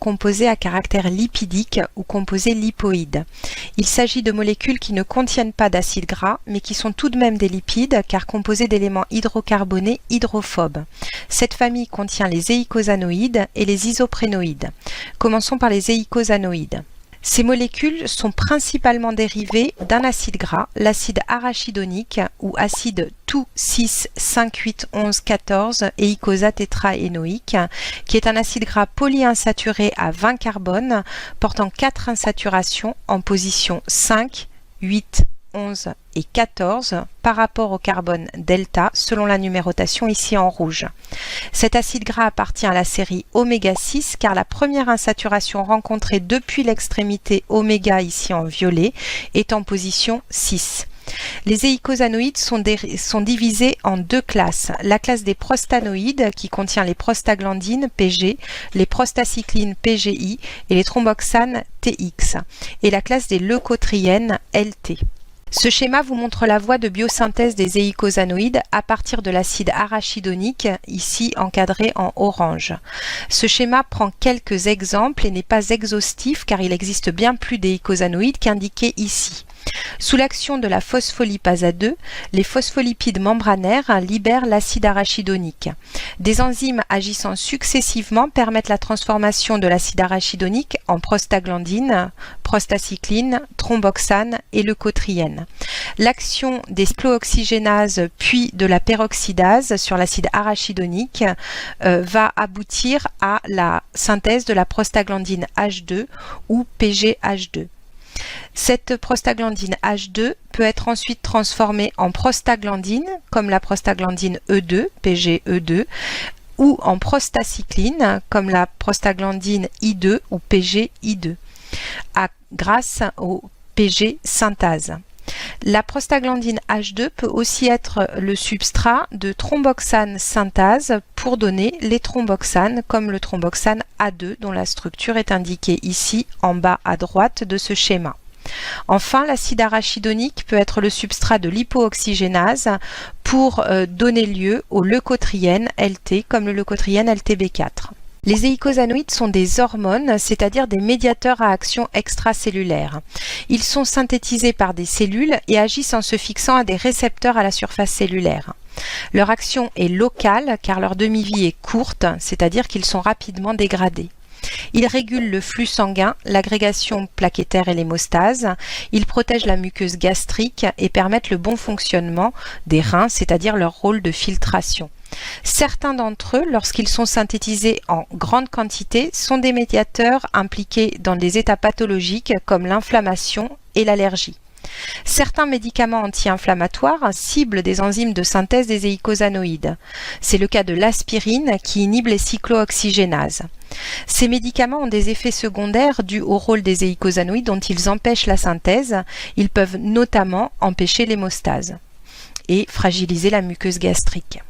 composés à caractère lipidique ou composés lipoïdes. Il s'agit de molécules qui ne contiennent pas d'acides gras, mais qui sont tout de même des lipides, car composés d'éléments hydrocarbonés hydrophobes. Cette famille contient les éicosanoïdes et les isoprénoïdes. Commençons par les éicosanoïdes. Ces molécules sont principalement dérivées d'un acide gras, l'acide arachidonique ou acide tout 6, 5, 8, 11, 14 éicosatétraénoïque, qui est un acide gras polyinsaturé à 20 carbones portant 4 insaturations en position 5, 8, 11 et 14 par rapport au carbone delta selon la numérotation ici en rouge. Cet acide gras appartient à la série oméga 6 car la première insaturation rencontrée depuis l'extrémité oméga ici en violet est en position 6. Les éicosanoïdes sont divisés en deux classes. La classe des prostanoïdes qui contient les prostaglandines Pg, les prostacyclines Pgi et les thromboxanes Tx et la classe des leucotriènes Lt. Ce schéma vous montre la voie de biosynthèse des éicosanoïdes à partir de l'acide arachidonique, ici encadré en orange. Ce schéma prend quelques exemples et n'est pas exhaustif car il existe bien plus d'éicosanoïdes qu'indiqué ici. Sous l'action de la phospholipase A2, les phospholipides membranaires libèrent l'acide arachidonique. Des enzymes agissant successivement permettent la transformation de l'acide arachidonique en prostaglandine, prostacycline, thromboxane et leucotriène. L'action des cyclooxygénases puis de la peroxydase sur l'acide arachidonique va aboutir à la synthèse de la prostaglandine H2 ou PGH2. Cette prostaglandine H2 peut être ensuite transformée en prostaglandine, comme la prostaglandine E2, PGE2, ou en prostacycline, comme la prostaglandine I2 ou PGI2, grâce au PG synthase. La prostaglandine H2 peut aussi être le substrat de thromboxane synthase pour donner les thromboxanes comme le thromboxane A2 dont la structure est indiquée ici en bas à droite de ce schéma. Enfin, l'acide arachidonique peut être le substrat de l'hypooxygénase pour donner lieu aux leucotriènes Lt comme le leucotriène Ltb4. Les éicosanoïdes sont des hormones, c'est-à-dire des médiateurs à action extracellulaire. Ils sont synthétisés par des cellules et agissent en se fixant à des récepteurs à la surface cellulaire. Leur action est locale car leur demi-vie est courte, c'est-à-dire qu'ils sont rapidement dégradés. Ils régulent le flux sanguin, l'agrégation plaquettaire et l'hémostase. Ils protègent la muqueuse gastrique et permettent le bon fonctionnement des reins, c'est-à-dire leur rôle de filtration. Certains d'entre eux, lorsqu'ils sont synthétisés en grande quantité, sont des médiateurs impliqués dans des états pathologiques comme l'inflammation et l'allergie. Certains médicaments anti-inflammatoires ciblent des enzymes de synthèse des éicosanoïdes. C'est le cas de l'aspirine qui inhibe les cyclooxygénases. Ces médicaments ont des effets secondaires dus au rôle des éicosanoïdes dont ils empêchent la synthèse. Ils peuvent notamment empêcher l'hémostase et fragiliser la muqueuse gastrique.